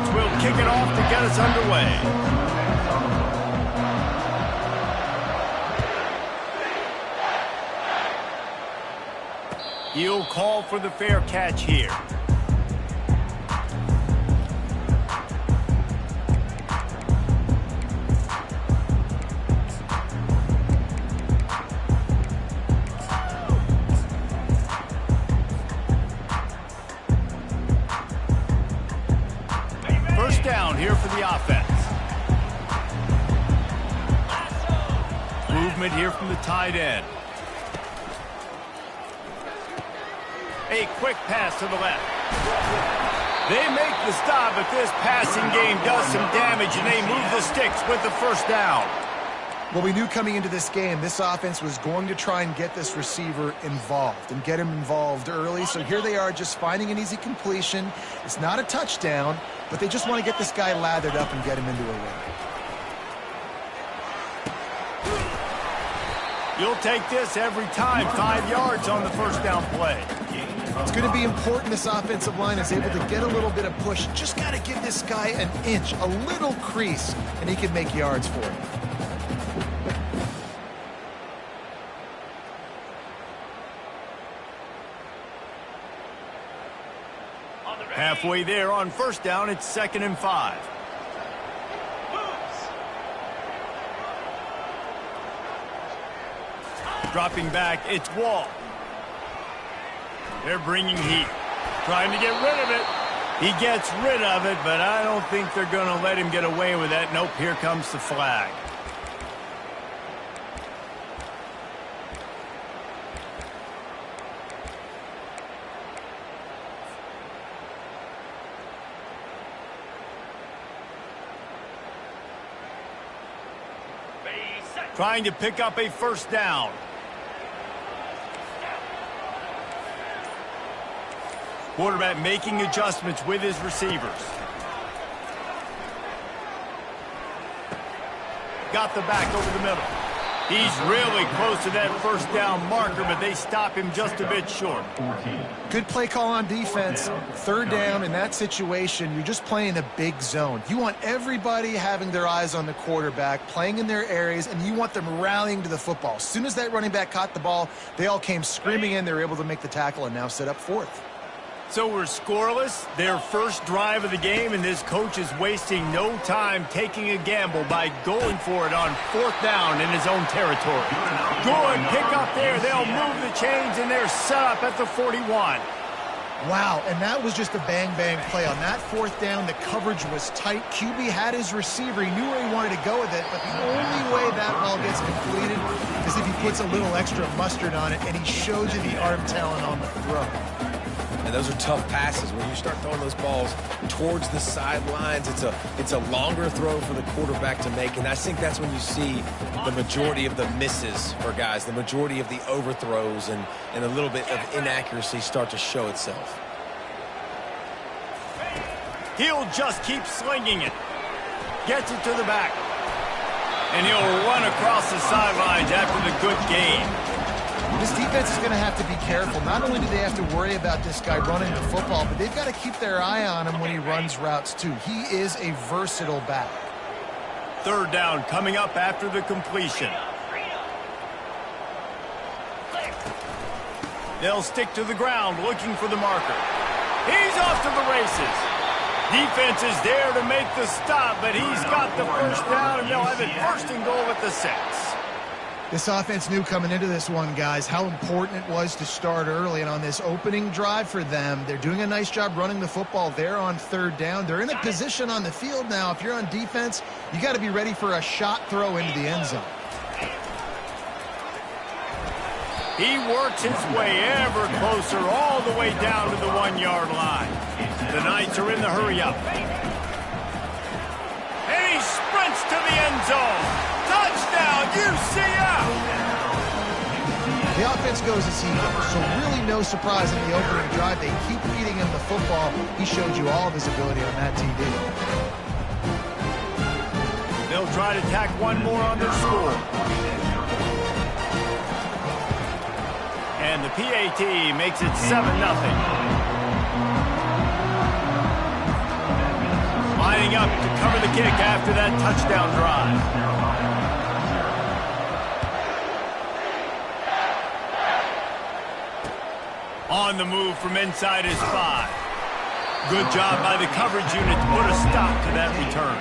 offense will kick it off to get us underway. He'll call for the fair catch here. First down here for the offense. Movement here from the tight end. A quick pass to the left. They make the stop, but this passing game does some damage, and they move the sticks with the first down. Well, we knew coming into this game, this offense was going to try and get this receiver involved and get him involved early. So here they are just finding an easy completion. It's not a touchdown, but they just want to get this guy lathered up and get him into a win. You'll take this every time. 5 yards on the first down play. It's going to be important this offensive line is able to get a little bit of push. Just got to give this guy an inch, a little crease, and he can make yards for it. Halfway there on first down, it's 2nd and 5. Dropping back, it's Wall. They're bringing heat. Trying to get rid of it. He gets rid of it, but I don't think they're going to let him get away with that. Nope, here comes the flag. Trying to pick up a first down. Quarterback making adjustments with his receivers. Got the back over the middle. He's really close to that first down marker, but they stop him just a bit short. Good play call on defense. 3rd down in that situation, you're just playing a big zone. You want everybody having their eyes on the quarterback, playing in their areas, and you want them rallying to the football. As soon as that running back caught the ball, they all came screaming in. They were able to make the tackle and now set up 4th. So we're scoreless, their first drive of the game, and this coach is wasting no time taking a gamble by going for it on 4th down in his own territory. Good pick up there. They'll move the chains, and they're set up at the 41. Wow, and that was just a bang-bang play. On that 4th down, the coverage was tight. QB had his receiver. He knew where he wanted to go with it, but the only way that ball gets completed is if he puts a little extra mustard on it, and he shows you the arm talent on the throw. And those are tough passes. When you start throwing those balls towards the sidelines, it's a longer throw for the quarterback to make. And I think that's when you see the majority of the misses for guys, the majority of the overthrows and a little bit of inaccuracy start to show itself. He'll just keep slinging it. Gets it to the back. And he'll run across the sidelines after the good game. This defense is going to have to be careful. Not only do they have to worry about this guy running the football, but they've got to keep their eye on him when he runs routes too. He is a versatile back. 3rd down coming up after the completion. They'll stick to the ground looking for the marker. He's off to the races. Defense is there to make the stop, but he's got the first down, and they'll have it 1st and goal at the 6. This offense knew coming into this one, guys, how important it was to start early. And on this opening drive for them, they're doing a nice job running the football there on 3rd down. They're in a position on the field now. If you're on defense, you got to be ready for a shot throw into the end zone. He works his way ever closer all the way down to the 1-yard line. The Knights are in the hurry-up. And he sprints to the end zone. Touchdown, UCF! The offense goes as he goes, so really no surprise in the opening drive. They keep feeding him the football. He showed you all of his ability on that TD. They'll try to tack one more on their score. And the PAT makes it 7-0. to cover the kick after that touchdown drive. On the move from inside his 5. Good job by the coverage unit to put a stop to that return.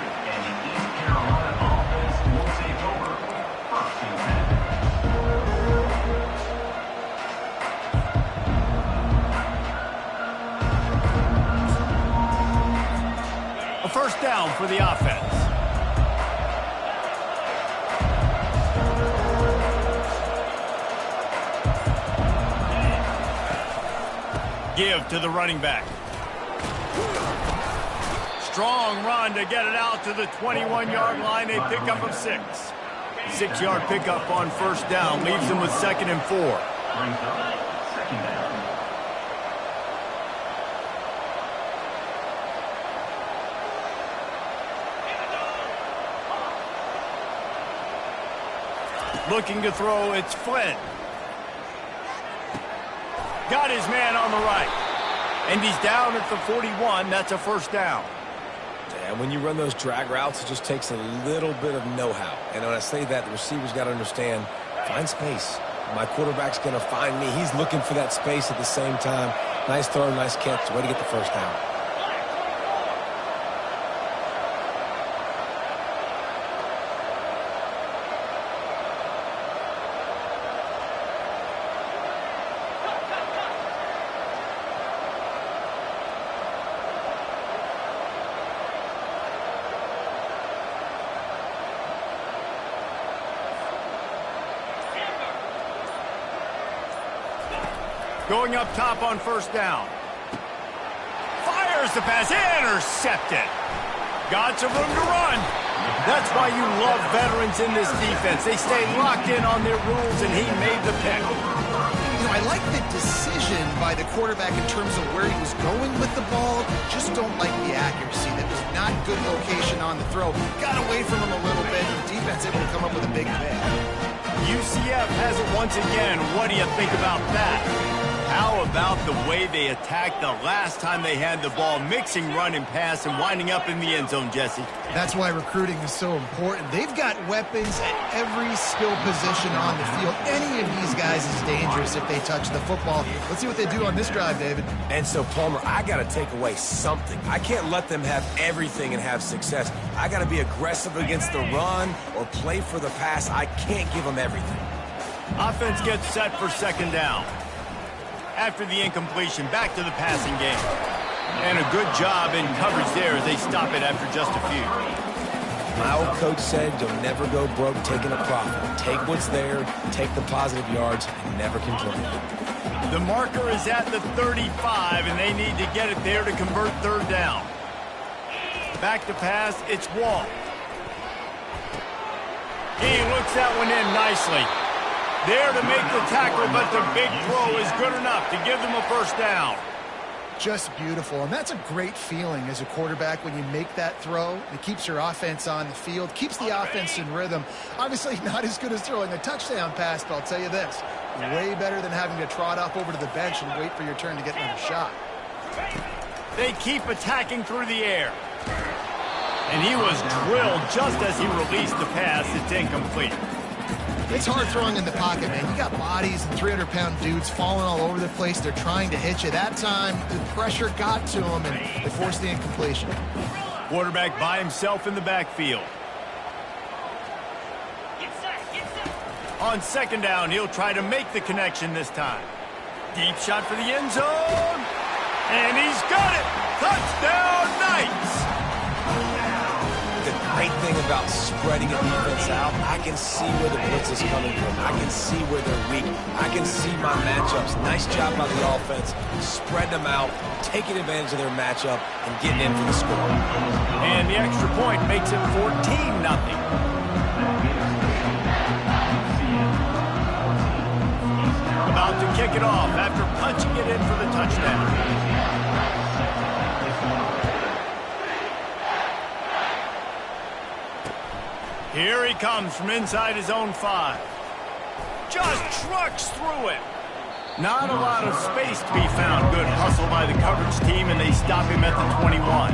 A first down for the offense. Give to the running back. Strong run to get it out to the 21-yard line. A pickup of 6. 6-yard pickup on first down. Leaves them with 2nd and 4. Looking to throw, it's Flynn. Got his man on the right. And he's down at the 41. That's a first down. And when you run those drag routes, it just takes a little bit of know-how. And when I say that, the receiver's got to understand, find space. My quarterback's going to find me. He's looking for that space at the same time. Nice throw, nice catch. Way to get the first down. Going up top on first down. Fires the pass. Intercepted. Got some room to run. That's why you love veterans in this defense. They stay locked in on their rules, and he made the pick. You know, I like the decision by the quarterback in terms of where he was going with the ball. Just don't like the accuracy. That was not good location on the throw. Got away from him a little bit, and the defense able to come up with a big pick. UCF has it once again. What do you think about that? How about the way they attacked the last time they had the ball, mixing run and pass and winding up in the end zone, Jesse? That's why recruiting is so important. They've got weapons at every skill position on the field. Any of these guys is dangerous if they touch the football. Let's see what they do on this drive, David. And so, Palmer, I got to take away something. I can't let them have everything and have success. I got to be aggressive against the run or play for the pass. I can't give them everything. Offense gets set for second down. After the incompletion, back to the passing game. And a good job in coverage there as they stop it after just a few. My old coach said you'll never go broke taking a profit. Take what's there, take the positive yards, and never complain. The marker is at the 35, and they need to get it there to convert third down. Back to pass, it's Wall. He looks that one in nicely. There to make the tackle, but the big throw is good enough to give them a first down. Just beautiful, and that's a great feeling as a quarterback when you make that throw. It keeps your offense on the field, keeps the offense in rhythm. Obviously not as good as throwing a touchdown pass, but I'll tell you this, way better than having to trot off over to the bench and wait for your turn to get another shot. They keep attacking through the air. And he was drilled just as he released the pass. It's incomplete. It's hard throwing in the pocket, man. You got bodies and 300-pound dudes falling all over the place. They're trying to hit you. That time, the pressure got to him, and they forced the incompletion. Quarterback by himself in the backfield. On second down, he'll try to make the connection this time. Deep shot for the end zone. And he's got it. Touchdown, Knights. The great thing about spreading a defense out, I can see where the blitz is coming from. I can see where they're weak. I can see my matchups. Nice job by the offense. Spread them out, taking advantage of their matchup, and getting in for the score. And the extra point makes it 14-0. About to kick it off after punching it in for the touchdown. Here he comes from inside his own 5. Just trucks through it. Not a lot of space to be found. Good hustle by the coverage team, and they stop him at the 21.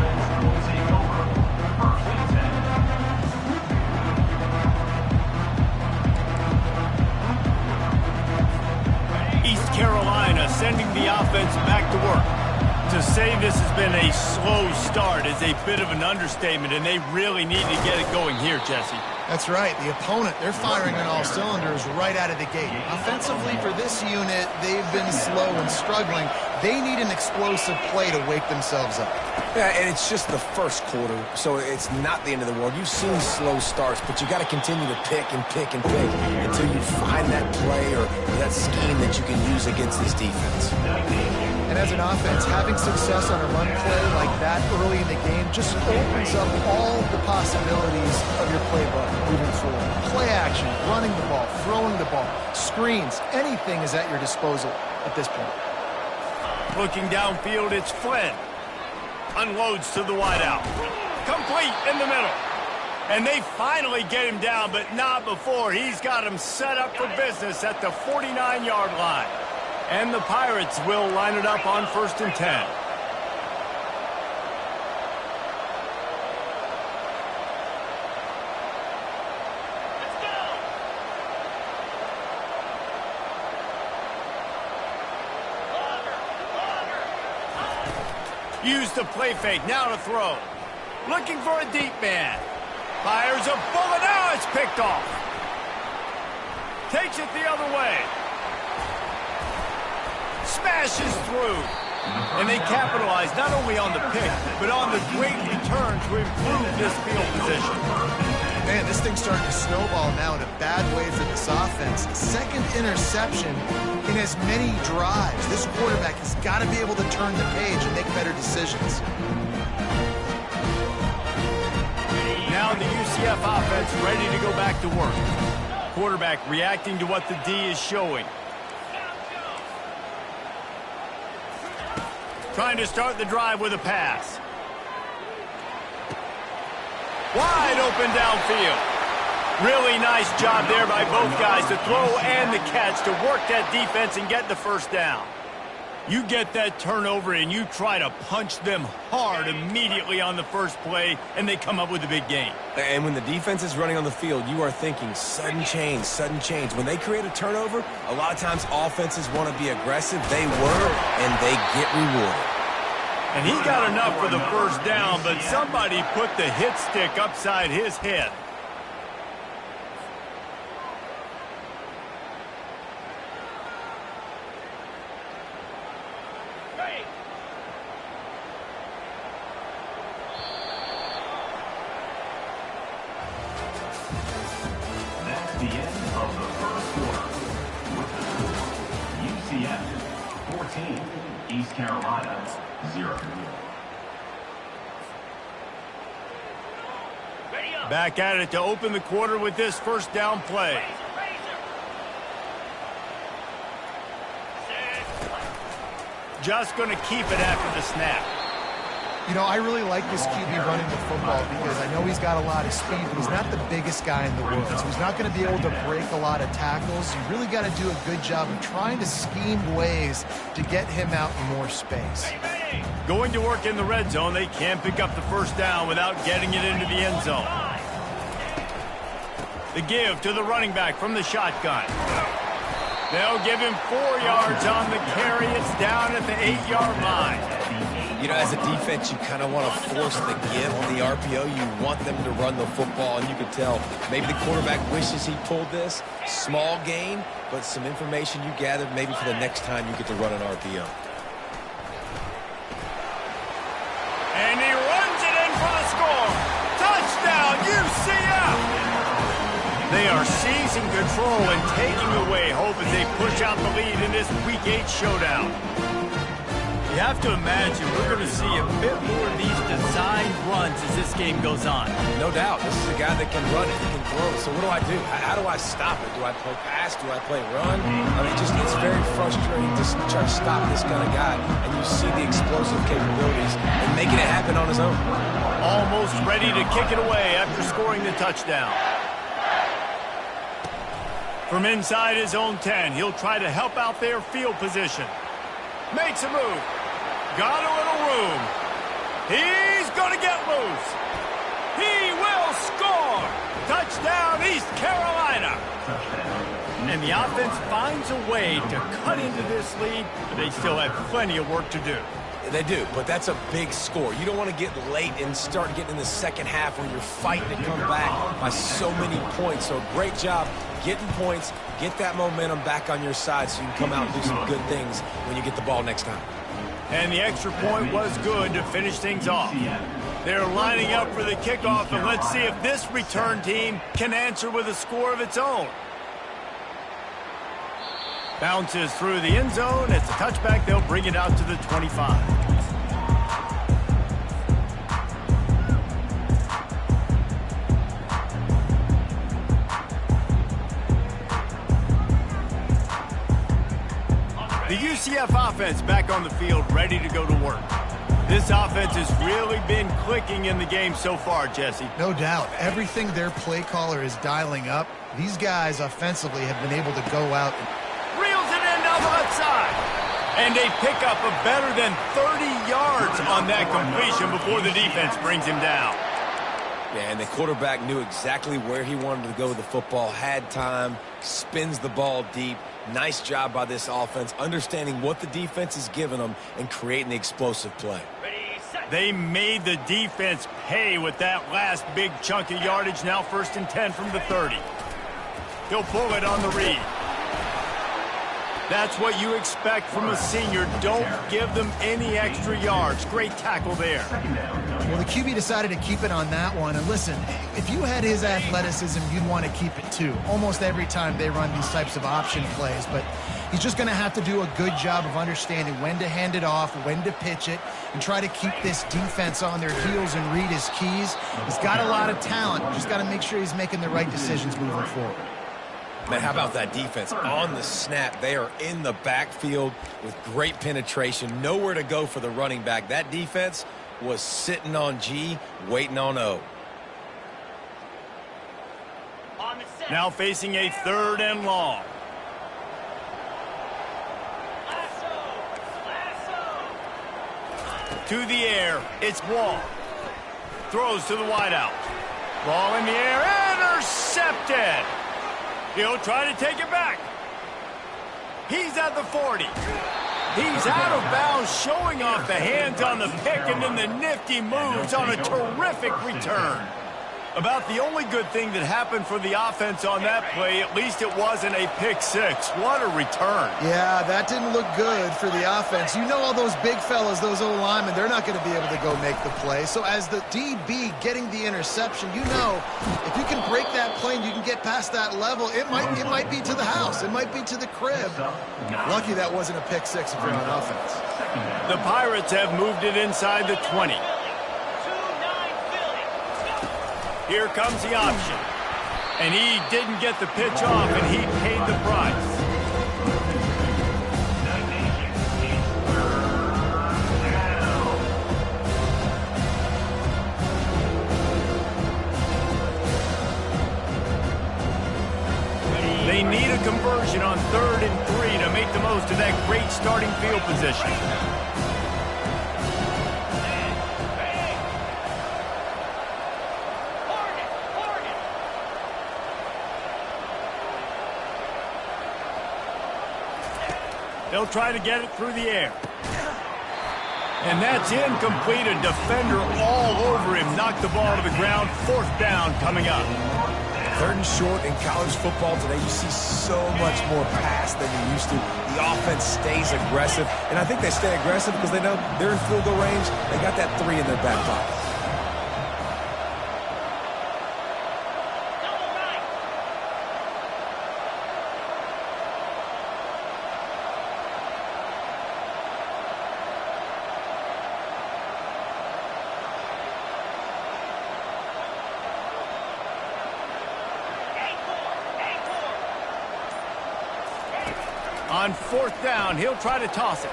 sending the offense back to work. To say this has been a slow start is a bit of an understatement, and they really need to get it going here, Jesse. That's right. The opponent, they're firing on all cylinders right out of the gate. Offensively for this unit, they've been slow and struggling. They need an explosive play to wake themselves up. Yeah, and it's just the first quarter, so it's not the end of the world. You've seen slow starts, but you got to continue to pick and pick and pick until you find that play or that scheme that you can use against this defense. And as an offense, having success on a run play like that early in the game just opens up all the possibilities of your playbook moving forward. Play action, running the ball, throwing the ball, screens, anything is at your disposal at this point. Looking downfield, it's Flynn. Unloads to the wideout. Complete in the middle. And they finally get him down, but not before. He's got him set up for business at the 49-yard line. And the Pirates will line it up on 1st and 10. Use the play fake, now to throw. Looking for a deep man. Fires a bullet, now it's picked off. Takes it the other way. Smashes through. And they capitalize not only on the pick, but on the great return to improve this field position. Man, this thing's starting to snowball now in a bad way for this offense. Second interception in as many drives. This quarterback has got to be able to turn the page and make better decisions. Now the UCF offense ready to go back to work. Quarterback reacting to what the D is showing. Trying to start the drive with a pass. Wide open downfield. Really nice job there by both guys to throw and the catch to work that defense and get the first down. You get that turnover and you try to punch them hard immediately on the first play, and they come up with a big gain. And when the defense is running on the field, you are thinking sudden change, sudden change. When they create a turnover, a lot of times offenses want to be aggressive. They were, and they get rewarded. And he got enough for the first down, but somebody put the hit stick upside his head. That's the end of the first quarter. UCF 14, East Carolina 0. Back at it to open the quarter with this first down play. Just going to keep it after the snap. You know, I really like this QB running the football because I know he's got a lot of speed, but he's not the biggest guy in the world. So he's not going to be able to break a lot of tackles. You really got to do a good job of trying to scheme ways to get him out in more space. Going to work in the red zone, they can't pick up the first down without getting it into the end zone. The give to the running back from the shotgun. They'll give him 4 yards on the carry. It's down at the 8-yard line. You know, as a defense, you kind of want to force the give on the RPO. You want them to run the football, and you can tell maybe the quarterback wishes he pulled this. Small gain, but some information you gathered maybe for the next time you get to run an RPO. And he runs it in for the score. Touchdown, UCF! They are seizing control and taking away hope as they push out the lead in this Week 8 showdown. You have to imagine we're going to see a bit more of these designed runs as this game goes on. No doubt. This is a guy that can run it, he can throw it. So what do I do? How do I stop it? Do I play pass? Do I play run? I mean, it's very frustrating to try to stop this kind of guy. And you see the explosive capabilities and making it happen on his own. Almost ready to kick it away after scoring the touchdown. From inside his own 10, he'll try to help out their field position. Makes a move. Got a little room. He's going to get loose. He will score. Touchdown, East Carolina. and the offense finds a way to cut into this lead, but they still have plenty of work to do. They do, but that's a big score. You don't want to get late and start getting in the second half where you're fighting to come back by so many points. So great job getting points, get that momentum back on your side so you can come out and do some good things when you get the ball next time. And the extra point was good to finish things off. They're lining up for the kickoff, and let's see if this return team can answer with a score of its own. Bounces through the end zone. It's a touchback. They'll bring it out to the 25. The UCF offense back on the field, ready to go to work. This offense has really been clicking in the game so far, Jesse. No doubt. Everything their play caller is dialing up, these guys offensively have been able to go out and reels it in down the left side. And they pick up a better than 30 yards on that completion before the defense brings him down. Yeah, and the quarterback knew exactly where he wanted to go with the football, had time, spins the ball deep. Nice job by this offense, understanding what the defense is giving them and creating the explosive play. They made the defense pay with that last big chunk of yardage. Now 1st and 10 from the 30. He'll pull it on the read. That's what you expect from a senior. Don't give them any extra yards. Great tackle there. Well, the QB decided to keep it on that one. And listen, if you had his athleticism, you'd want to keep it too. Almost every time they run these types of option plays. But he's just going to have to do a good job of understanding when to hand it off, when to pitch it, and try to keep this defense on their heels and read his keys. He's got a lot of talent. Just got to make sure he's making the right decisions moving forward. Man, how about that defense? On the snap, they are in the backfield with great penetration. Nowhere to go for the running back. That defense was sitting on G, waiting on O. Now facing a 3rd and long. To the air, it's Wall. Throws to the wideout. Ball in the air, intercepted. He'll try to take it back. He's at the 40. He's out of bounds, showing off the hands on the pick, and then the nifty moves on a terrific return. About the only good thing that happened for the offense on that play, at least it wasn't a pick six. What a return. Yeah, that didn't look good for the offense. You know all those big fellas, those O-linemen, they're not going to be able to go make the play. So as the DB getting the interception, you know if you can break that plane, you can get past that level, it might be to the house. It might be to the crib. Lucky that wasn't a pick six if you're on offense. The Pirates have moved it inside the 20. Here comes the option. And he didn't get the pitch off, and he paid the price. They need a conversion on 3rd and 3 to make the most of that great starting field position. They'll try to get it through the air. And that's incomplete. A defender all over him. Knocked the ball to the ground. 4th down coming up. 3rd and short in college football today. You see so much more pass than you used to. The offense stays aggressive. And I think they stay aggressive because they know they're in field goal range. They got that 3 in their back pocket. On 4th down, he'll try to toss it.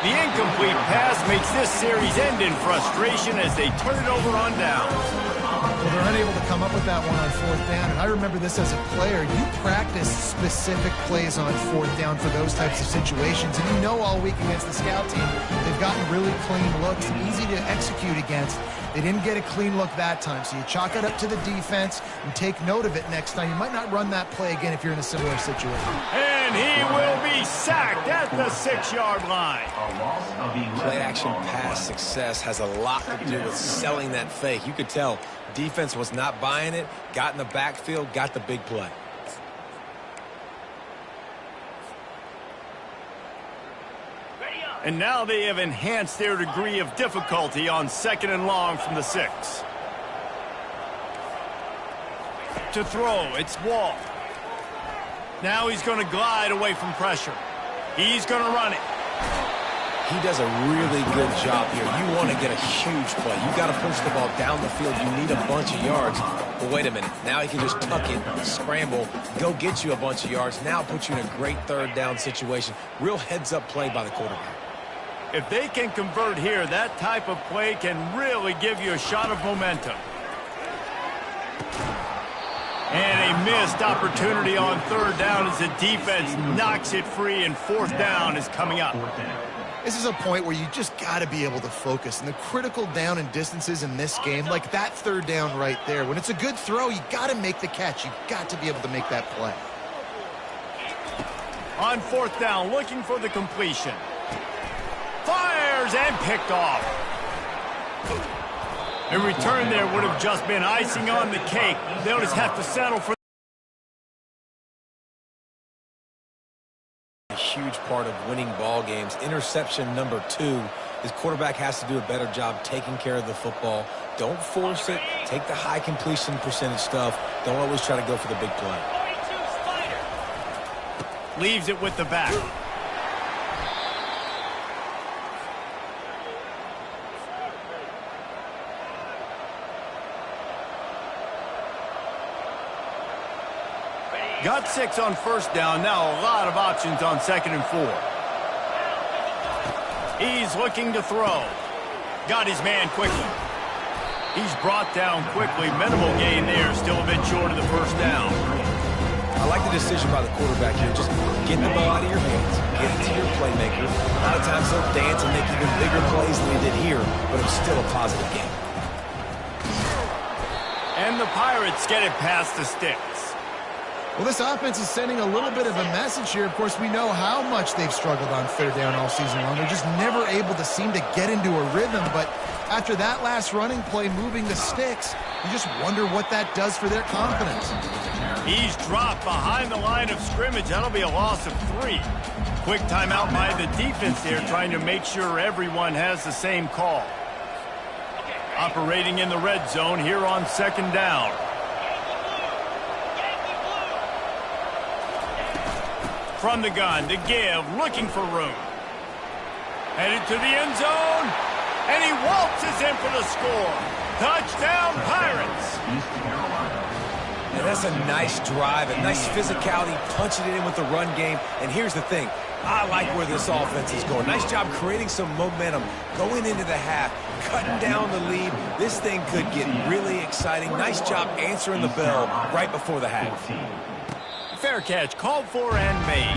The incomplete pass makes this series end in frustration as they turn it over on downs. Well, they're unable to come up with that one on 4th down, and I remember this as a player. You practice specific plays on 4th down for those types of situations, and you know all week against the scout team, they've gotten really clean looks, easy to execute against. They didn't get a clean look that time, so you chalk it up to the defense and take note of it next time. You might not run that play again if you're in a similar situation. And he will be sacked at the 6-yard line. Play-action pass success has a lot to do with selling that fake. You could tell defense was not buying it, got in the backfield, got the big play. And now they have enhanced their degree of difficulty on 2nd and long from the 6. To throw, it's Wall. Now he's going to glide away from pressure. He's going to run it. He does a really good job here. You want to get a huge play. You got to push the ball down the field. You need a bunch of yards. But wait a minute. Now he can just tuck it, scramble, go get you a bunch of yards. Now put you in a great 3rd down situation. Real heads-up play by the quarterback. If they can convert here, that type of play can really give you a shot of momentum. And a missed opportunity on 3rd down as the defense knocks it free, and 4th down is coming up. This is a point where you just got to be able to focus. And the critical down and distances in this game, like that 3rd down right there, when it's a good throw, you got to make the catch. You got to be able to make that play. On 4th down, looking for the completion. Fires and picked off. A return there would have just been icing on the cake. They'll just have to settle for a huge part of winning ball games. Interception number 2. His quarterback has to do a better job taking care of the football. Don't force it. Take the high completion percentage stuff. Don't always try to go for the big play. Leaves it with the back. Got 6 on 1st down. Now a lot of options on 2nd and 4. He's looking to throw. Got his man quickly. He's brought down quickly. Minimal gain there. Still a bit short of the 1st down. I like the decision by the quarterback here. Just get the ball out of your hands. Get it to your playmaker. A lot of times they'll dance and make even bigger plays than they did here, but it's still a positive game. And the Pirates get it past the sticks. Well, this offense is sending a little bit of a message here. Of course, we know how much they've struggled on 3rd down all season long. They're just never able to seem to get into a rhythm. But after that last running play moving the sticks, you just wonder what that does for their confidence. He's dropped behind the line of scrimmage. That'll be a loss of 3. Quick timeout by the defense there, trying to make sure everyone has the same call. Operating in the red zone here on 2nd down. From the gun to give, looking for room. Headed to the end zone, and he waltzes in for the score. Touchdown, Pirates. And that's a nice drive, a nice physicality, punching it in with the run game. And here's the thing. I like where this offense is going. Nice job creating some momentum, going into the half, cutting down the lead. This thing could get really exciting. Nice job answering the bell right before the half. Fair catch, called for and made.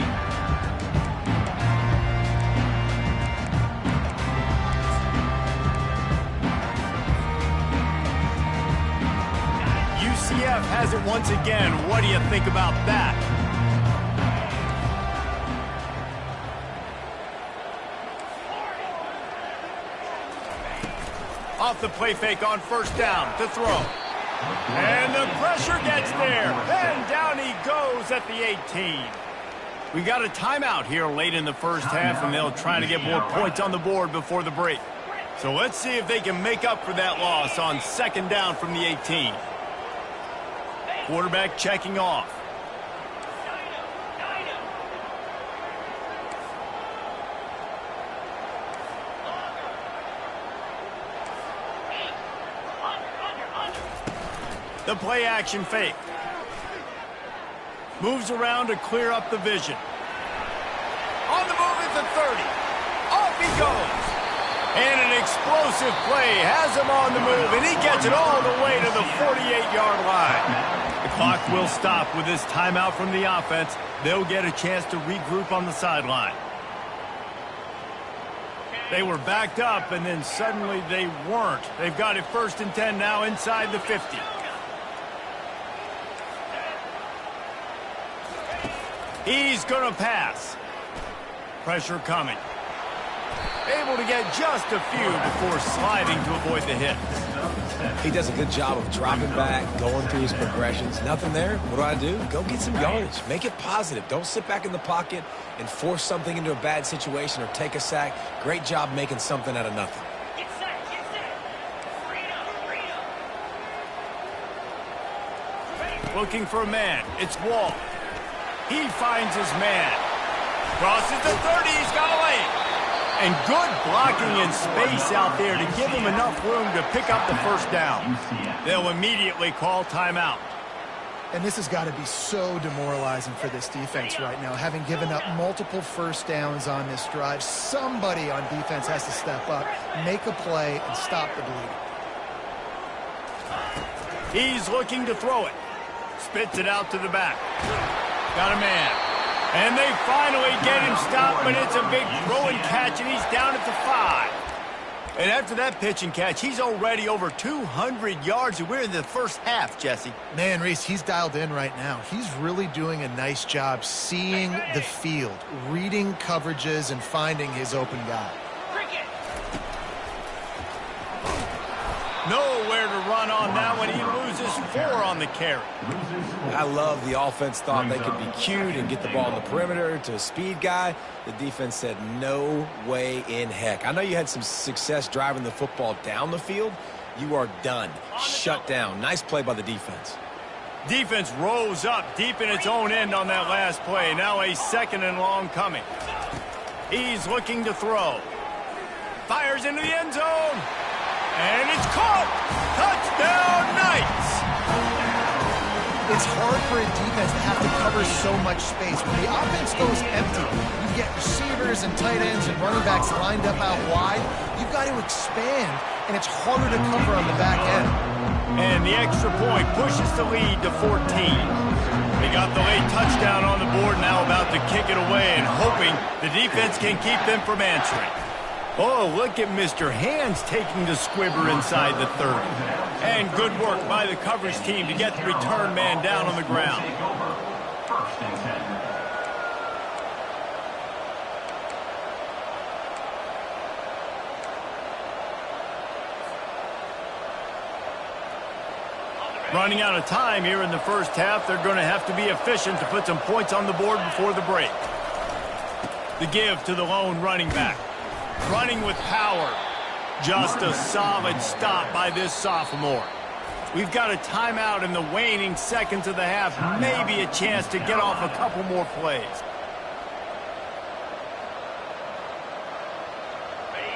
UCF has it once again. What do you think about that? Off the play fake on 1st down to throw. And the pressure gets there. And down he goes at the 18. We got a timeout here late in the 1st half, and they'll try to get more points on the board before the break. So let's see if they can make up for that loss on 2nd down from the 18. Quarterback checking off. The play action fake. Moves around to clear up the vision. On the move at the 30. Off he goes. And an explosive play has him on the move, and he gets it all the way to the 48-yard line. The clock will stop with this timeout from the offense. They'll get a chance to regroup on the sideline. They were backed up, and then suddenly they weren't. They've got it 1st and 10 now inside the 50. He's going to pass. Pressure coming. Able to get just a few before sliding to avoid the hit. He does a good job of dropping back, going through his progressions. Nothing there. What do? Go get some yardage. Make it positive. Don't sit back in the pocket and force something into a bad situation or take a sack. Great job making something out of nothing. Get set. Freedom. Looking for a man. It's Wall. He finds his man. Crosses the 30. He's got away. And good blocking in space out there to give him enough room to pick up the 1st down. They'll immediately call timeout. And this has got to be so demoralizing for this defense right now, having given up multiple 1st downs on this drive. Somebody on defense has to step up, make a play, and stop the bleeding. He's looking to throw it. Spits it out to the back. Got a man. And they finally get him stopped, but it's a big throw and catch, and he's down at the 5. And after that pitch and catch, he's already over 200 yards, and we're in the 1st half, Jesse. Man, Reese, he's dialed in right now. He's really doing a nice job seeing the field, reading coverages, and finding his open guy. Nowhere to run on that one. He loses 4 on the carry. I love the offense thought they could be cute and get the ball in the perimeter to a speed guy. The defense said no way in heck. I know you had some success driving the football down the field. You are done. Shut down. Nice play by the defense. Defense rose up deep in its own end on that last play. Now a 2nd and long coming. He's looking to throw. Fires into the end zone. And it's caught! Touchdown, Knights! It's hard for a defense to have to cover so much space. When the offense goes empty, you get receivers and tight ends and running backs lined up out wide. You've got to expand, and it's harder to cover on the back end. And the extra point pushes the lead to 14. They got the late touchdown on the board, now about to kick it away and hoping the defense can keep them from answering. Oh, look at Mr. Hands taking the squibber inside the 30. And good work by the coverage team to get the return man down on the ground. 1st and 10. Running out of time here in the 1st half. They're going to have to be efficient to put some points on the board before the break. The give to the lone running back. Running with power. Just a solid stop by this sophomore. We've got a timeout in the waning seconds of the half. Maybe a chance to get off a couple more plays.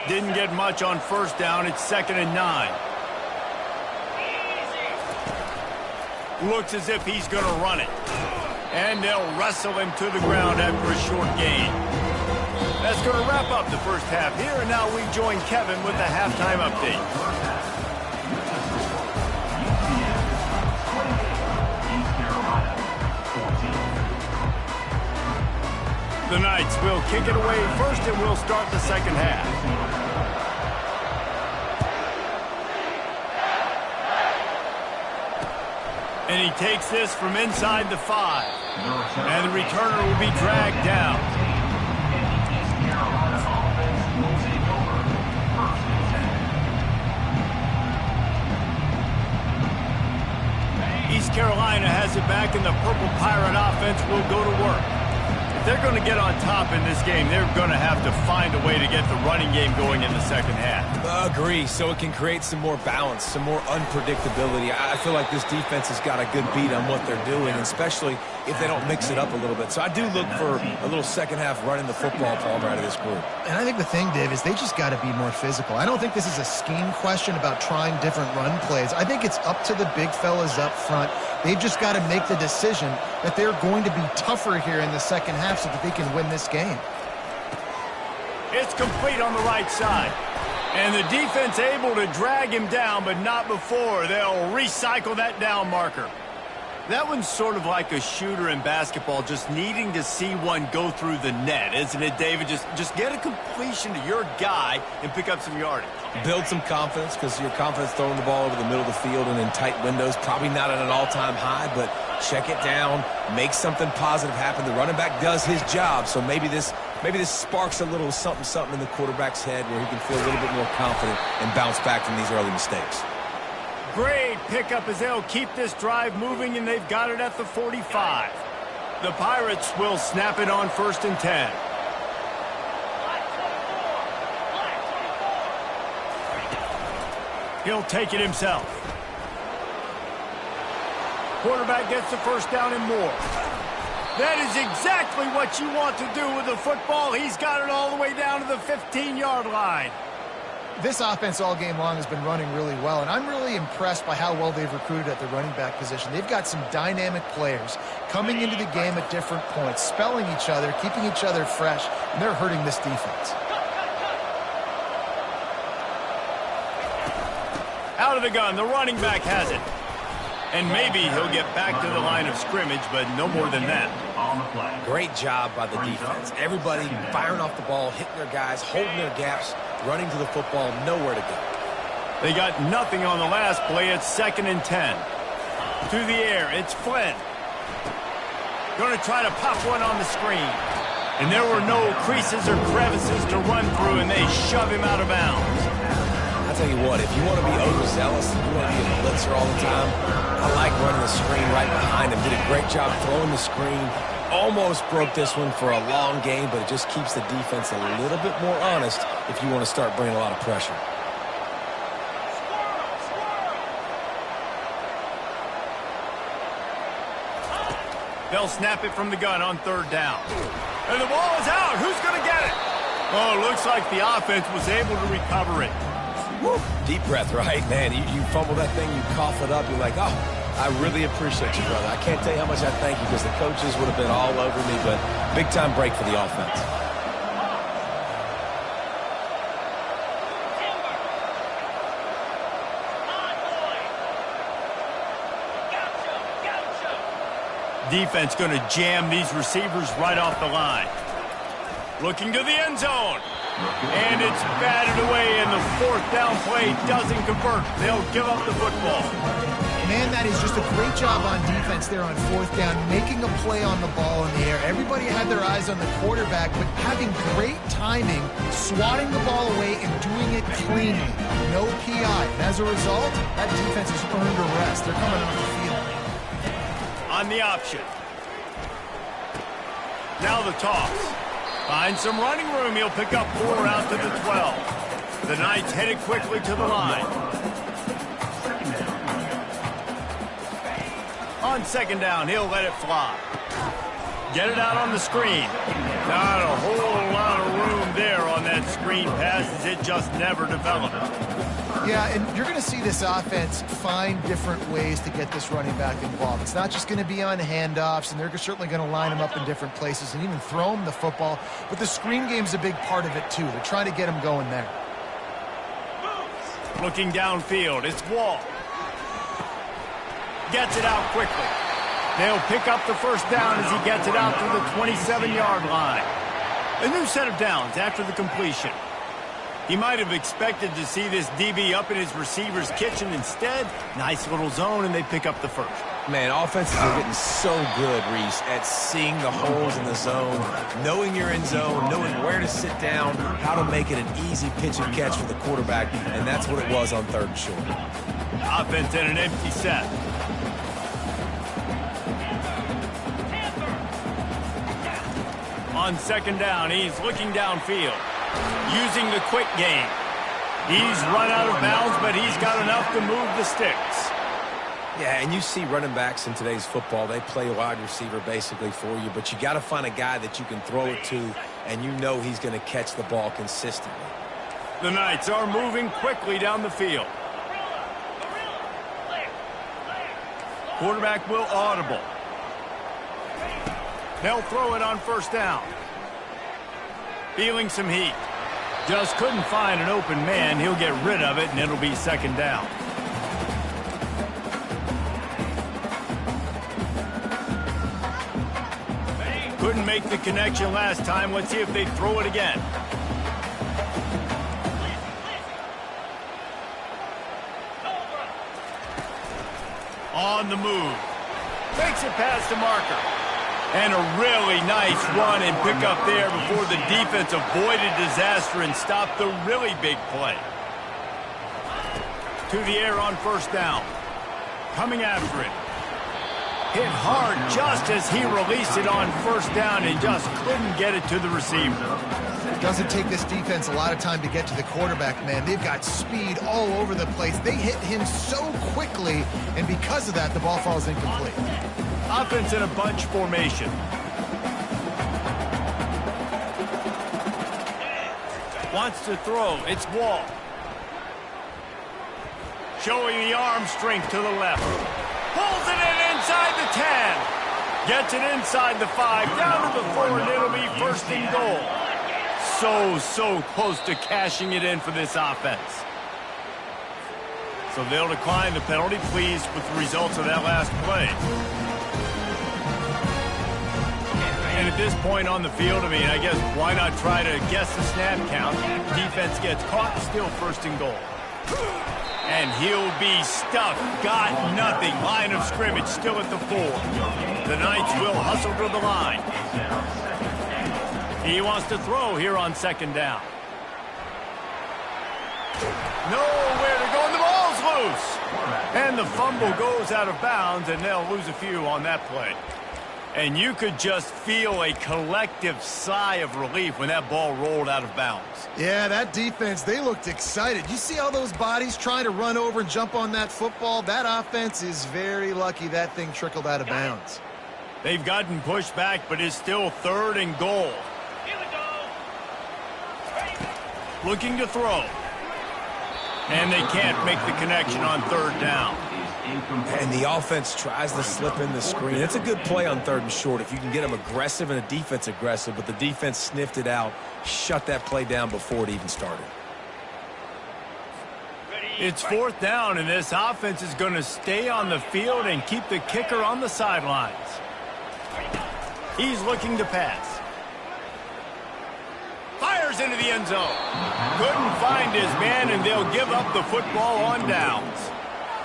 Didn't get much on 1st down. It's 2nd and 9. Looks as if he's going to run it. And they'll wrestle him to the ground after a short gain. That's going to wrap up the 1st half here, and now we join Kevin with the halftime update. The Knights will kick it away first, and we'll start the 2nd half. And he takes this from inside the 5. And the returner will be dragged down. East Carolina has it back, and the Purple Pirate offense will go to work. If they're going to get on top in this game, they're going to have to find a way to get the running game going in the 2nd half. Agree, so it can create some more balance, some more unpredictability. I feel like this defense has got a good beat on what they're doing, especially if they don't mix it up a little bit. So I do look for a little 2nd half running the football Palmer out of this group. And I think the thing, Dave, is they just got to be more physical. I don't think this is a scheme question about trying different run plays. I think it's up to the big fellas up front. They've just got to make the decision that they're going to be tougher here in the 2nd half so that they can win this game. It's complete on the right side. And the defense able to drag him down, but not before. They'll recycle that down marker. That one's sort of like a shooter in basketball, just needing to see one go through the net, isn't it, David? Just get a completion to your guy and pick up some yardage. Build some confidence, because your confidence throwing the ball over the middle of the field and in tight windows, probably not at an all-time high, but check it down, make something positive happen. The running back does his job, so maybe this sparks a little something in the quarterback's head where he can feel a little bit more confident and bounce back from these early mistakes. Great pickup as they'll keep this drive moving, and they've got it at the 45. The Pirates will snap it on 1st and 10. He'll take it himself. Quarterback gets the first down and more. That is exactly what you want to do with the football. He's got it all the way down to the 15-yard line. This offense all game long has been running really well, and I'm really impressed by how well they've recruited at the running back position. They've got some dynamic players coming into the game at different points, spelling each other, keeping each other fresh, and they're hurting this defense. Out of the gun, the running back has it. And maybe he'll get back to the line of scrimmage, but no more than that. Great job by the defense. Everybody firing off the ball, hitting their guys, holding their gaps, running to the football, nowhere to go. They got nothing on the last play. It's 2nd and 10. To the air, it's Flynn. Going to try to pop one on the screen. And there were no creases or crevices to run through, and they shove him out of bounds. I'll tell you what, if you want to be overzealous, if you want to be a blitzer all the time, I like running the screen right behind him. Did a great job throwing the screen. Almost broke this one for a long game, but it just keeps the defense a little bit more honest if you want to start bringing a lot of pressure. They'll snap it from the gun on 3rd down. And the ball is out. Who's going to get it? Oh, looks like the offense was able to recover it. Woo. Deep breath, right? Man, you fumble that thing, you cough it up, you're like, oh, I really appreciate you, brother. I can't tell you how much I thank you, because the coaches would have been all over me, but big-time break for the offense. Defense going to jam these receivers right off the line. Looking to the end zone. And it's batted away, and the 4th down play doesn't convert. They'll give up the football. Man, that is just a great job on defense there on 4th down, making a play on the ball in the air. Everybody had their eyes on the quarterback, but having great timing, swatting the ball away and doing it cleanly. No PI. And as a result, that defense has earned a rest. They're coming off the field. On the option. Now the toss. Finds some running room. He'll pick up 4 out to the 12. The Knights headed quickly to the line. On 2nd down, he'll let it fly. Get it out on the screen. Not a whole lot of room there on that screen pass, as it just never developed. Yeah, and you're going to see this offense find different ways to get this running back involved. It's not just going to be on handoffs, and they're certainly going to line him up in different places and even throw him the football. But the screen game's a big part of it, too. They're trying to get him going there. Looking downfield, it's Wall. Gets it out quickly. They'll pick up the 1st down as he gets it out to the 27-yard line. A new set of downs after the completion. He might have expected to see this DB up in his receiver's kitchen. Instead, nice little zone, and they pick up the 1st. Man, offenses are getting so good, Reese, at seeing the holes in the zone, knowing you're in zone, knowing where to sit down, how to make it an easy pitch and catch for the quarterback, and that's what it was on 3rd and short. Offense in an empty set. On 2nd down, he's looking downfield. Using the quick game. He's run out of bounds, but he's got enough to move the sticks. Yeah, and you see running backs in today's football, they play wide receiver basically for you, but you got to find a guy that you can throw it to, and you know he's going to catch the ball consistently. The Knights are moving quickly down the field. Quarterback will audible. They'll throw it on 1st down. Feeling some heat. Just couldn't find an open man. He'll get rid of it, and it'll be 2nd down. Couldn't make the connection last time. Let's see if they throw it again. On the move. Makes it past the marker. And a really nice run and pick up there before the defense avoided disaster and stopped the really big play. To the air on first down. Coming after it. Hit hard just as he released it on first down and just couldn't get it to the receiver. It doesn't take this defense a lot of time to get to the quarterback, man. They've got speed all over the place. They hit him so quickly, and because of that, the ball falls incomplete. Offense in a bunch formation. Wants to throw. It's Wall. Showing the arm strength to the left. Pulls it in inside the 10. Gets it inside the 5. Down to the 4, and it'll be first and goal. So close to cashing it in for this offense. So they'll decline the penalty, pleased with the results of that last play. And at this point on the field, I mean, I guess why not try to guess the snap count? Defense gets caught, still first and goal. And he'll be stuck. Got nothing. Line of scrimmage still at the 4. The Knights will hustle to the line. He wants to throw here on second down. Nowhere to go, and the ball's loose. And the fumble goes out of bounds, and they'll lose a few on that play. And you could just feel a collective sigh of relief when that ball rolled out of bounds. Yeah, that defense, they looked excited. You see all those bodies trying to run over and jump on that football? That offense is very lucky that thing trickled out of bounds. They've gotten pushed back, but it's still third and goal. Looking to throw. And they can't make the connection on third down. And the offense tries to slip in the screen. It's a good play on third and short if you can get them aggressive and the defense aggressive, but the defense sniffed it out, shut that play down before it even started. It's fourth down, and this offense is going to stay on the field and keep the kicker on the sidelines. He's looking to pass. Fires into the end zone. Couldn't find his man, and they'll give up the football on downs.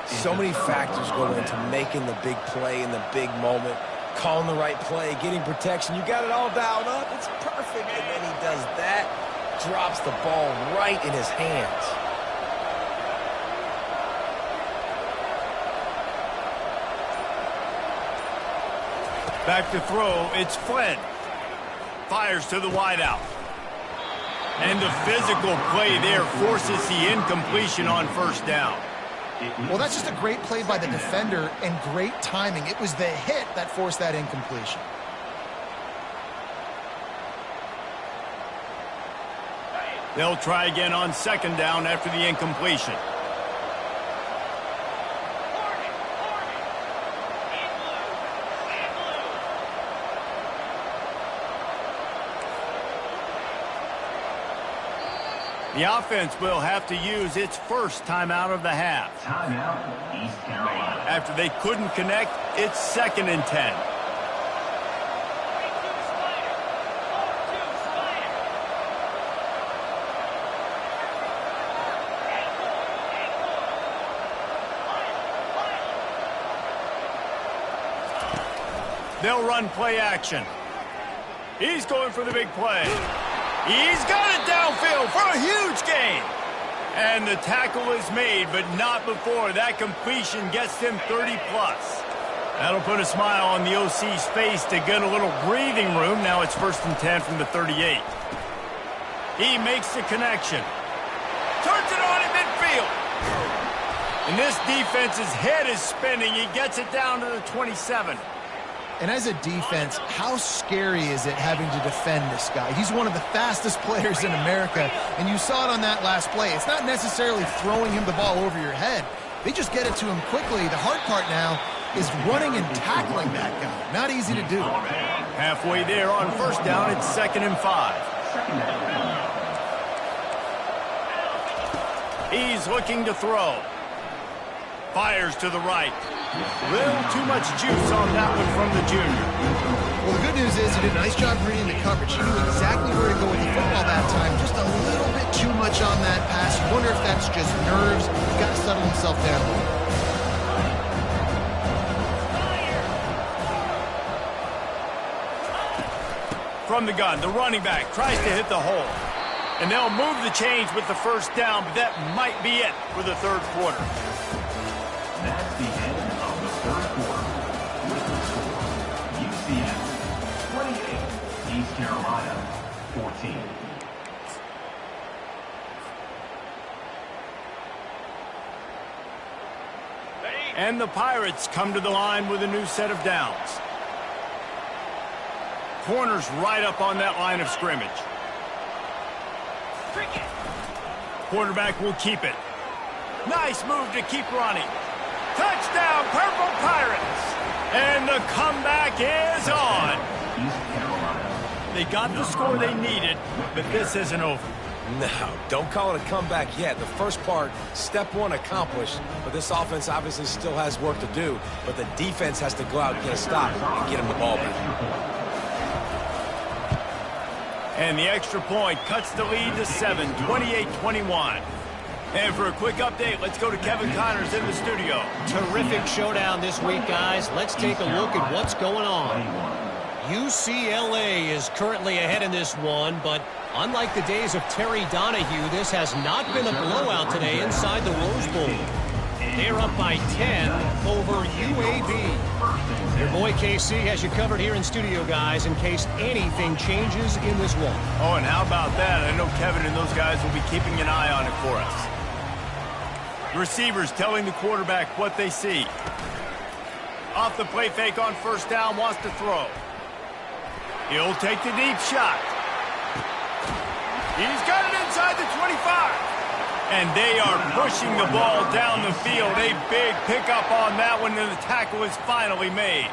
So many factors go into making the big play in the big moment, calling the right play, getting protection. You got it all dialed up. It's perfect. And then he does that, drops the ball right in his hands. Back to throw. It's Flynn. Fires to the wideout. And the physical play there forces the incompletion on first down. Well, that's just a great play by the defender and great timing. It was the hit that forced that incompletion. They'll try again on second down after the incompletion. The offense will have to use its first timeout of the half. Timeout, East Carolina. After they couldn't connect, it's 2nd and 10. They'll run play action. He's going for the big play. He's got it downfield for a huge gain. And the tackle is made, but not before that completion gets him 30-plus. That'll put a smile on the OC's face to get a little breathing room. Now it's 1st and 10 from the 38. He makes the connection. Turns it on in midfield. And this defense's head is spinning. He gets it down to the 27. And as a defense, how scary is it having to defend this guy? He's one of the fastest players in America, and you saw it on that last play. It's not necessarily throwing him the ball over your head. They just get it to him quickly. The hard part now is running and tackling that guy. Not easy to do. Halfway there on first down, it's 2nd and 5. He's looking to throw. Fires to the right. Little too much juice on that one from the junior. Well, the good news is he did a nice job reading the coverage. He knew exactly where to go with the football that time. Just a little bit too much on that pass. You wonder if that's just nerves. He's got to settle himself down a little. From the gun, the running back tries to hit the hole. And they'll move the chains with the first down, but that might be it for the third quarter. That's the end of the third quarter. With the score, UCF 28, East Carolina 14. And the Pirates come to the line with a new set of downs. Corners right up on that line of scrimmage. Quarterback will keep it. Nice move to keep running. Touchdown, Purple Pirates! And the comeback is on. They got the score they needed, but this isn't over. No, don't call it a comeback yet. The first part, step one accomplished, but this offense obviously still has work to do, but the defense has to go out and get a stop and get him the ball back. And the extra point cuts the lead to 7, 28-21. And for a quick update, let's go to Kevin Connors in the studio. Terrific showdown this week, guys. Let's take a look at what's going on. UCLA is currently ahead in this one, but unlike the days of Terry Donahue, this has not been a blowout today inside the Rose Bowl. They're up by 10 over UAB. Your boy KC has you covered here in studio, guys, in case anything changes in this one. Oh, and how about that? I know Kevin and those guys will be keeping an eye on it for us. Receivers telling the quarterback what they see. Off the play fake on first down, wants to throw. He'll take the deep shot. He's got it inside the 25. And they are pushing the ball down the field. A big pickup on that one, and the tackle is finally made.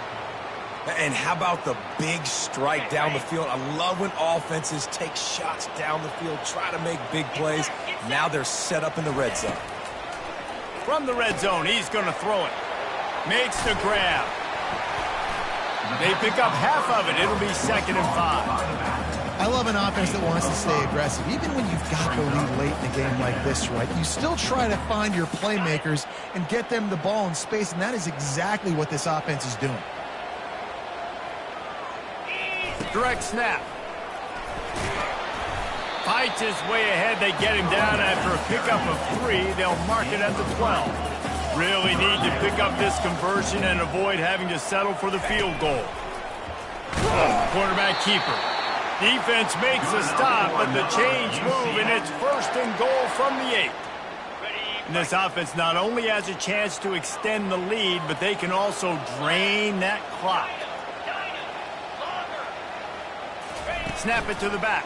And how about the big strike down the field? I love when offenses take shots down the field, try to make big plays. Now they're set up in the red zone. From the red zone, he's going to throw it. Makes the grab. They pick up half of it. It'll be 2nd and 5. I love an offense that wants to stay aggressive. Even when you've got the lead late in a game like this, right, you still try to find your playmakers and get them the ball in space, and that is exactly what this offense is doing. Direct snap. Fights his way ahead. They get him down after a pickup of 3. They'll mark it at the 12. Really need to pick up this conversion and avoid having to settle for the field goal. Quarterback keeper. Defense makes a stop, but the chains move, and it's 1st and goal from the 8. And this offense not only has a chance to extend the lead, but they can also drain that clock. Snap it to the back.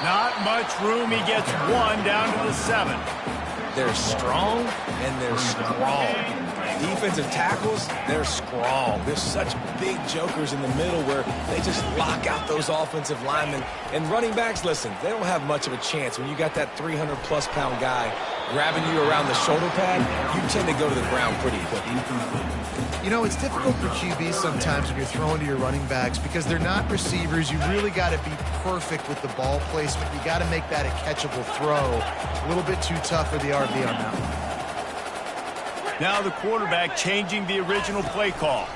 Not much room. He gets 1 down to the 7. They're strong, and they're strong. Defensive tackles, they're strong. There's such big jokers in the middle where they just lock out those offensive linemen. And running backs, listen, they don't have much of a chance. When you got that 300-plus pound guy grabbing you around the shoulder pad, you tend to go to the ground pretty quickly. You know, it's difficult for QBs sometimes when you're throwing to your running backs because they're not receivers. You really got to be perfect with the ball placement. You got to make that a catchable throw. A little bit too tough for the RB on that one. Now the quarterback changing the original play call.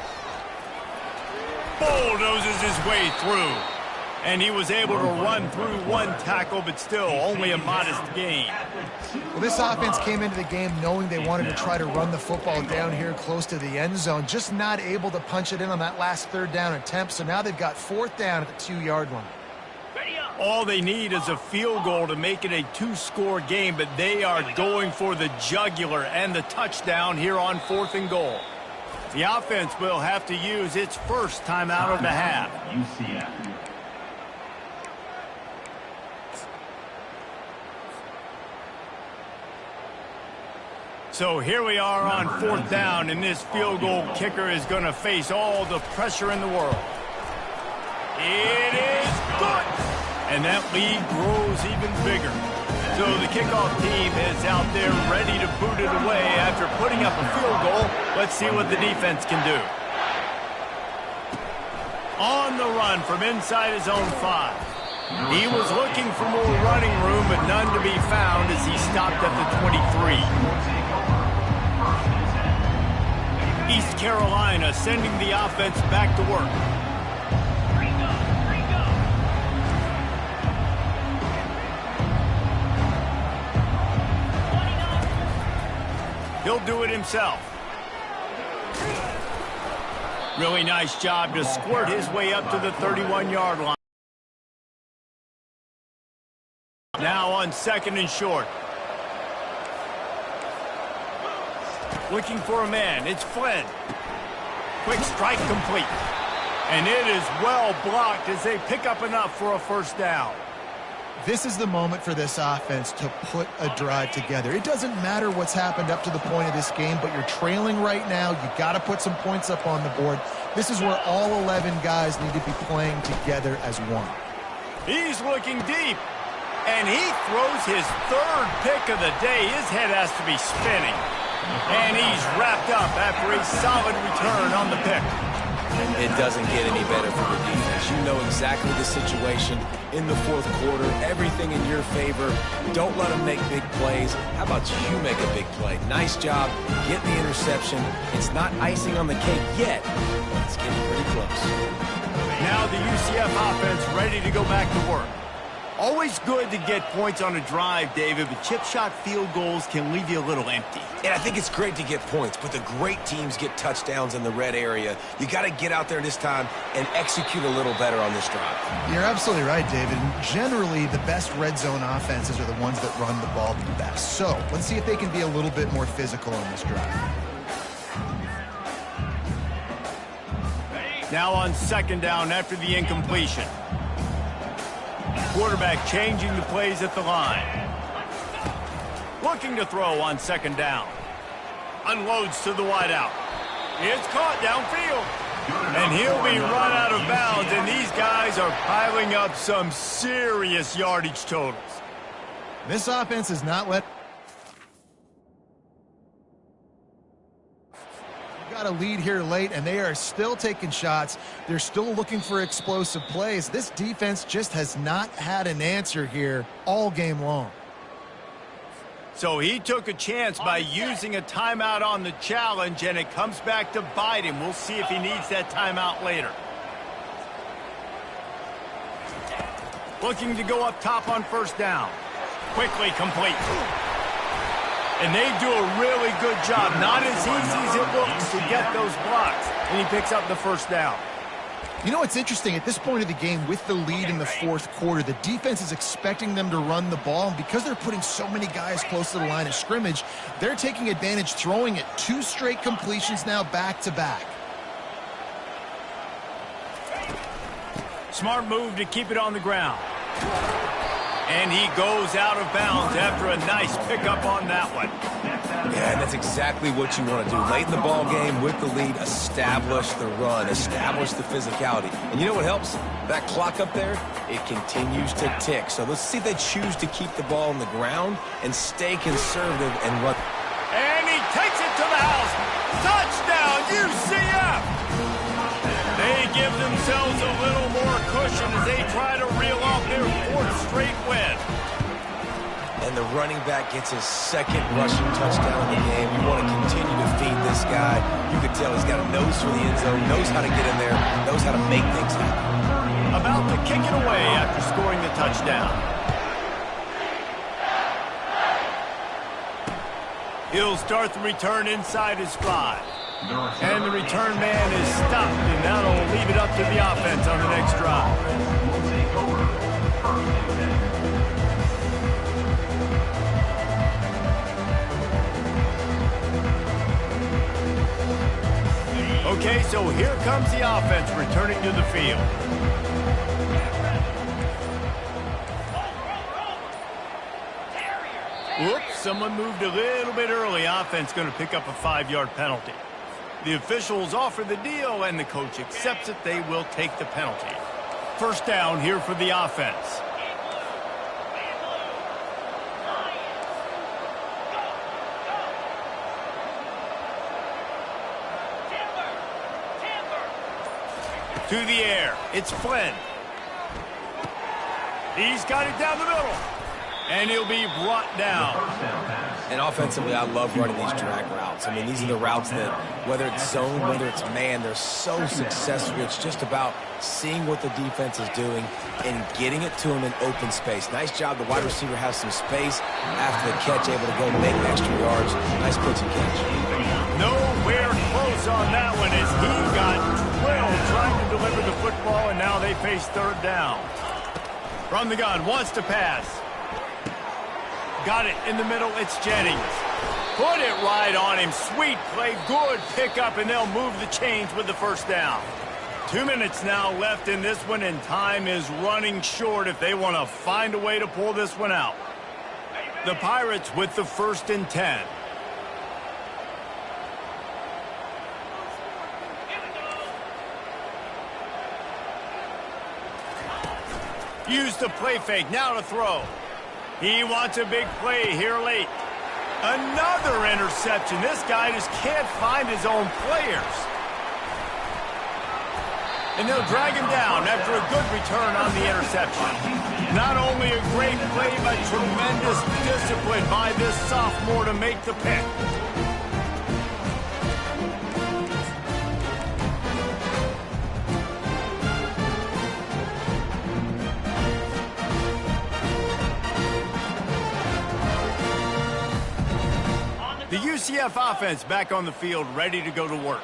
Bulldozes his way through. And he was able to run through 1 tackle, but still only a modest gain. Well, this offense came into the game knowing they wanted to try to run the football down here close to the end zone, just not able to punch it in on that last 3rd down attempt. So now they've got 4th down at the 2-yard line. All they need is a field goal to make it a 2-score game, but they are going for the jugular and the touchdown here on 4th and goal. The offense will have to use its first timeout of the half. UCF. So here we are on 4th down, and this field goal kicker is going to face all the pressure in the world. It is good! And that lead grows even bigger. So the kickoff team is out there ready to boot it away after putting up a field goal. Let's see what the defense can do. On the run from inside his own 5. He was looking for more running room, but none to be found as he stopped at the 23. East Carolina sending the offense back to work. He'll do it himself. Really nice job to squirt his way up to the 31-yard line. Now on 2nd and short. Looking for a man. It's Flynn. Quick strike complete. And it is well blocked as they pick up enough for a first down. This is the moment for this offense to put a drive together. It doesn't matter what's happened up to the point of this game, but you're trailing right now. You got to put some points up on the board. This is where all 11 guys need to be playing together as one. He's looking deep, and he throws his 3rd pick of the day. His head has to be spinning, and he's wrapped up after a solid return on the pick. It doesn't get any better for the defense. You know exactly the situation in the 4th quarter. Everything in your favor. Don't let them make big plays. How about you make a big play? Nice job. Get the interception. It's not icing on the cake yet, but it's getting pretty close. Now the UCF offense ready to go back to work. Always good to get points on a drive, David, but chip shot field goals can leave you a little empty. And I think it's great to get points, but the great teams get touchdowns in the red area. You got to get out there this time and execute a little better on this drive. You're absolutely right, David. Generally, the best red zone offenses are the ones that run the ball the best. So let's see if they can be a little bit more physical on this drive. Now on 2nd down after the incompletion. Quarterback changing the plays at the line. Looking to throw on 2nd down. Unloads to the wideout. It's caught downfield. And he'll be run out of bounds, and these guys are piling up some serious yardage totals. This offense is not let... Got a lead here late, and they are still taking shots. They're still looking for explosive plays. This defense just has not had an answer here all game long. So he took a chance by using a timeout on the challenge, and it comes back to bite him. We'll see if he needs that timeout later. Looking to go up top on 1st down. Quickly complete. And they do a really good job. Not as easy as it looks to get those blocks. And he picks up the 1st down. You know what's interesting? At this point of the game, with the lead in the 4th quarter, the defense is expecting them to run the ball. And because they're putting so many guys close to the line of scrimmage, they're taking advantage, throwing it 2 straight completions now back-to-back. Smart move to keep it on the ground. And he goes out of bounds after a nice pickup on that one. Yeah, and that's exactly what you want to do. Late in the ball game with the lead, establish the run, establish the physicality. And you know what helps? That clock up there, it continues to tick. So let's see if they choose to keep the ball on the ground and stay conservative and run. And he takes it to the house. Touchdown, UCF! They give themselves a little more cushion as they try to reel off their 4th straight win. And the running back gets his 2nd rushing touchdown of the game. You want to continue to feed this guy. You can tell he's got a nose for the end zone, knows how to get in there, knows how to make things happen. About to kick it away after scoring the touchdown. He'll start the return inside his 5. And the return man is stopped, and that'll leave it up to the offense on the next drive. Okay, so here comes the offense returning to the field. Whoops, someone moved a little bit early. Offense going to pick up a 5-yard penalty. The officials offer the deal, and the coach accepts it. They will take the penalty. 1st down here for the offense. To the air. It's Flynn. He's got it down the middle. And he'll be brought down. And offensively, I love running these drag routes. I mean, these are the routes that, whether it's zone, whether it's man, they're so successful. It's just about seeing what the defense is doing and getting it to him in open space. Nice job. The wide receiver has some space after the catch, able to go make extra yards. Nice pitch and catch. Nowhere close on that one as he got drilled trying to deliver the football, and now they face third down. From the gun, wants to pass. Got it in the middle, it's Jennings. Put it right on him, sweet play, good pickup, and they'll move the chains with the first down. 2 minutes now left in this one, and time is running short if they want to find a way to pull this one out. The Pirates with the 1st and 10. Use the play fake, now to throw. He wants a big play here late. Another interception. This guy just can't find his own players. And they'll drag him down after a good return on the interception. Not only a great play, but tremendous discipline by this sophomore to make the pick. The UCF offense back on the field, ready to go to work.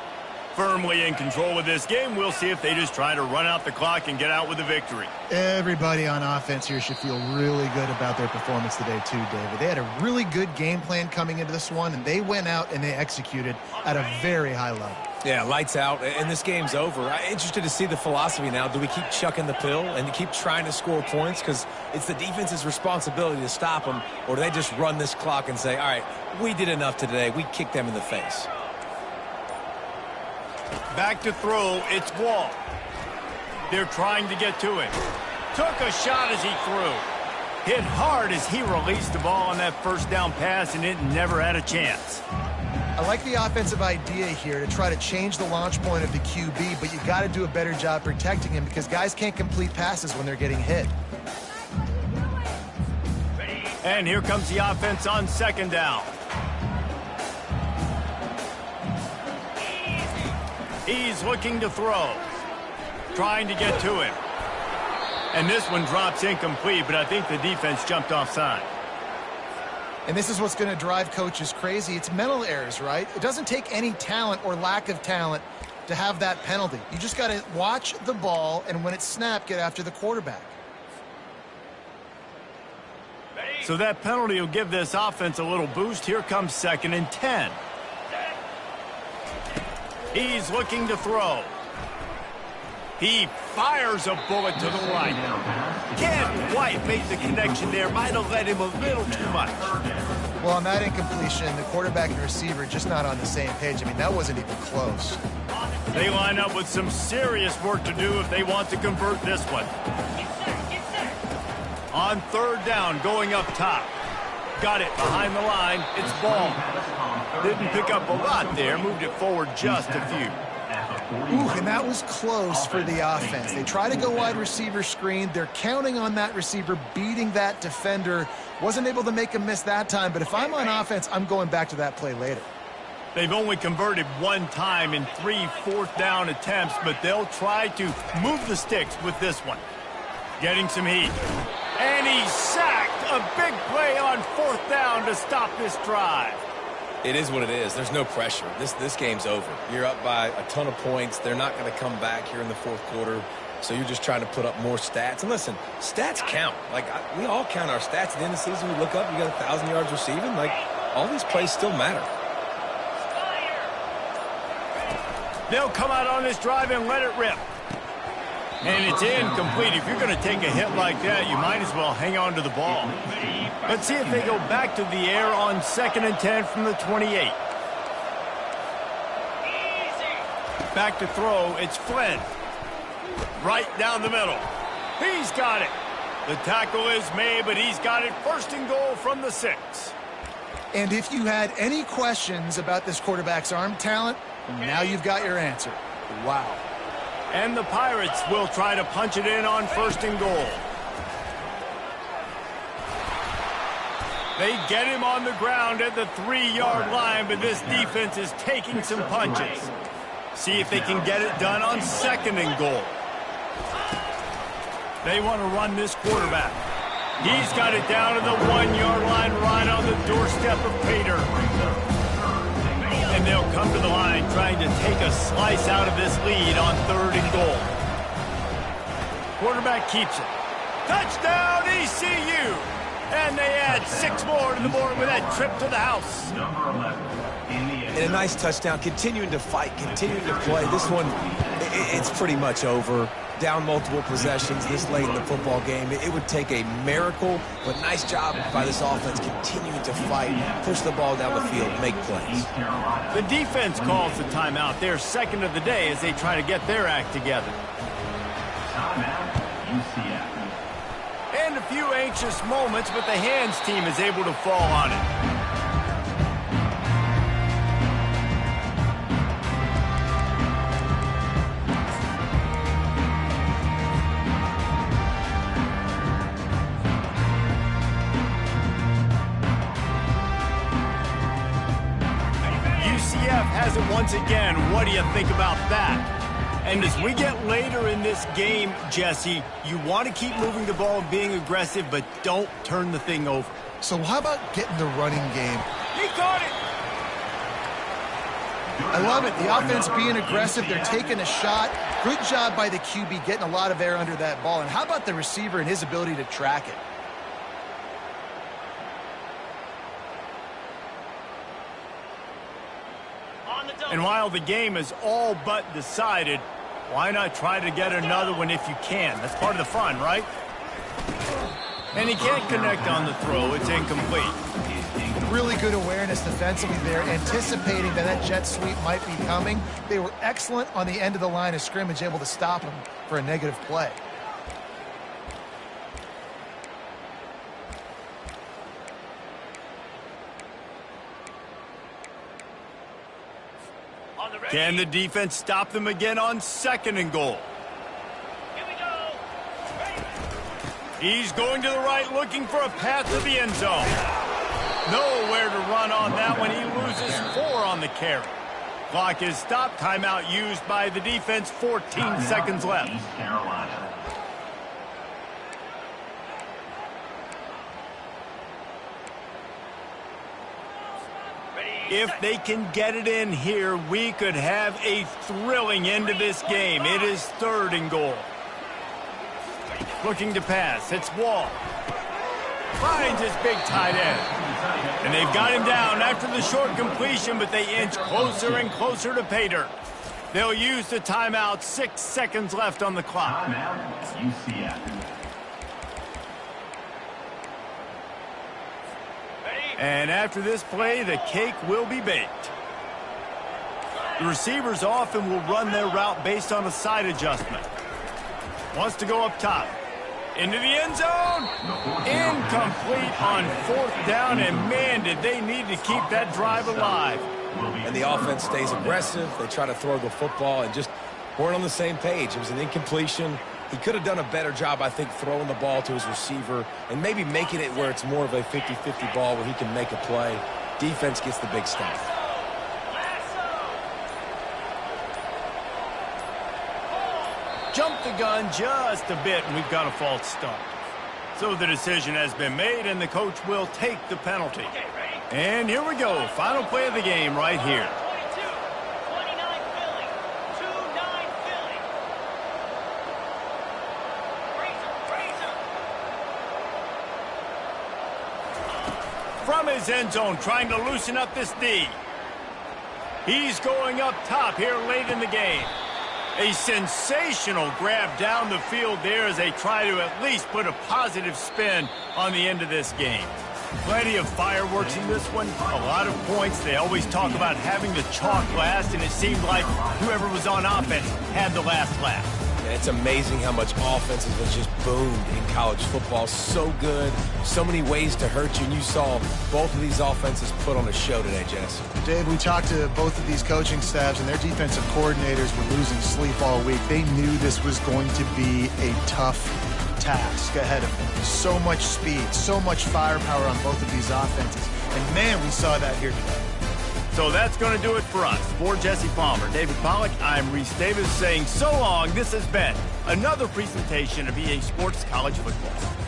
Firmly in control of this game. We'll see if they just try to run out the clock and get out with a victory. Everybody on offense here should feel really good about their performance today too, David. They had a really good game plan coming into this one, and they went out and they executed at a very high level. Yeah, lights out, and this game's over. I'm interested to see the philosophy now. Do we keep chucking the pill and keep trying to score points? Because it's the defense's responsibility to stop them, or do they just run this clock and say, all right, we did enough today. We kicked them in the face. Back to throw, it's Wall. They're trying to get to it. Took a shot as he threw. Hit hard as he released the ball on that first down pass, and it never had a chance. I like the offensive idea here to try to change the launch point of the QB, but you got to do a better job protecting him because guys can't complete passes when they're getting hit. And here comes the offense on 2nd down. He's looking to throw. Trying to get to him. And this one drops incomplete, but I think the defense jumped offside. And this is what's going to drive coaches crazy. It's mental errors, right? It doesn't take any talent or lack of talent to have that penalty. You just got to watch the ball, and when it's snapped, get after the quarterback. So that penalty will give this offense a little boost. Here comes 2nd and 10. He's looking to throw. He fires a bullet to the right. Can't quite make the connection there. Might have led him a little too much. Well, on that incompletion, the quarterback and receiver just not on the same page. I mean, that wasn't even close. They line up with some serious work to do if they want to convert this one. On 3rd down, going up top. Got it behind the line. It's Ball. Didn't pick up a lot there. Moved it forward just a few. Ooh, and that was close for the offense. They try to go wide receiver screen. They're counting on that receiver beating that defender. Wasn't able to make him miss that time, but if I'm on offense, I'm going back to that play later. They've only converted 1 time in 3 4th down attempts, but they'll try to move the sticks with this one. Getting some heat. And he's sacked. A big play on 4th down to stop this drive. It is what it is. There's no pressure. This game's over. You're up by a ton of points. They're not going to come back here in the 4th quarter. So you're just trying to put up more stats. And listen, stats count. Like, we all count our stats. At the end of the season, we look up, you got 1,000 yards receiving. Like, all these plays still matter. They'll come out on this drive and let it rip. And it's incomplete. If you're going to take a hit like that, you might as well hang on to the ball. Let's see if they go back to the air on 2nd and 10 from the 28. Back to throw, it's Flynn. Right down the middle. He's got it. The tackle is made, but he's got it 1st and goal from the 6. And if you had any questions about this quarterback's arm talent, now you've got your answer. Wow. And the Pirates will try to punch it in on 1st and goal. They get him on the ground at the 3-yard line, but this defense is taking some punches. See if they can get it done on 2nd and goal. They want to run this quarterback. He's got it down to the 1-yard line right on the doorstep of Pater. And they'll come to the line trying to take a slice out of this lead on 3rd and goal. Quarterback keeps it. Touchdown ECU! And they add 6 more to the board with that trip to the house. Number 11, And a nice touchdown, continuing to fight, continuing to play. This one, it's pretty much over. Down multiple possessions this late in the football game. It would take a miracle, but nice job by this offense continuing to fight, push the ball down the field, make plays. The defense calls the timeout. They're 2nd of the day as they try to get their act together. timeout, UCF. And a few anxious moments, but the hands team is able to fall on it. UCF has it once again. What do you think about that? And as we get later in this game, Jesse, you want to keep moving the ball and being aggressive, but don't turn the thing over. So how about getting the running game? He caught it! I love it. The offense being aggressive. They're taking a shot. Good job by the QB getting a lot of air under that ball. And how about the receiver and his ability to track it? And while the game is all but decided, why not try to get another one if you can? That's part of the fun, right? And he can't connect on the throw. It's incomplete. Really good awareness defensively there, anticipating that jet sweep might be coming. They were excellent on the end of the line of scrimmage, able to stop him for a negative play. Can the defense stop them again on 2nd and goal? Here we go. He's going to the right, looking for a path to the end zone. Nowhere to run on that one. He loses 4 on the carry. Clock is stopped. Timeout used by the defense. 14 seconds left. East Carolina. If they can get it in here, we could have a thrilling end to this game. It is 3rd and goal. Looking to pass. It's Wall. Finds his big tight end. And they've got him down after the short completion, but they inch closer and closer to Pater. They'll use the timeout. 6 seconds left on the clock. Timeout, UCF. And after this play, the cake will be baked. The receivers often will run their route based on a side adjustment. Wants to go up top. Into the end zone. Incomplete on 4th down, and man, did they need to keep that drive alive. And the offense stays aggressive. They try to throw the football and just weren't on the same page. It was an incompletion. He could have done a better job, I think, throwing the ball to his receiver and maybe making it where it's more of a 50-50 ball where he can make a play. Defense gets the big stop. Jump the gun just a bit, and we've got a false start. So the decision has been made, and the coach will take the penalty. And here we go. Final play of the game right here. 22, 29 Philly, 2-9 Philly. Razor. From his end zone, trying to loosen up this D. He's going up top here late in the game. A sensational grab down the field there as they try to at least put a positive spin on the end of this game. Plenty of fireworks in this one, a lot of points. They always talk about having the chalk last, and it seemed like whoever was on offense had the last laugh. Yeah, It's amazing how much offense has just boomed in college football. So good, so many ways to hurt you, and you saw both of these offenses put on a show today, Jess. Dave, we talked to both of these coaching staffs, and their defensive coordinators were losing sleep all week. They knew this was going to be a tough task ahead of them. So much speed, so much firepower on both of these offenses. And man, we saw that here today. So that's going to do it for us. For Jesse Palmer, David Pollack, I'm Reese Davis saying so long. This has been another presentation of EA Sports College Football.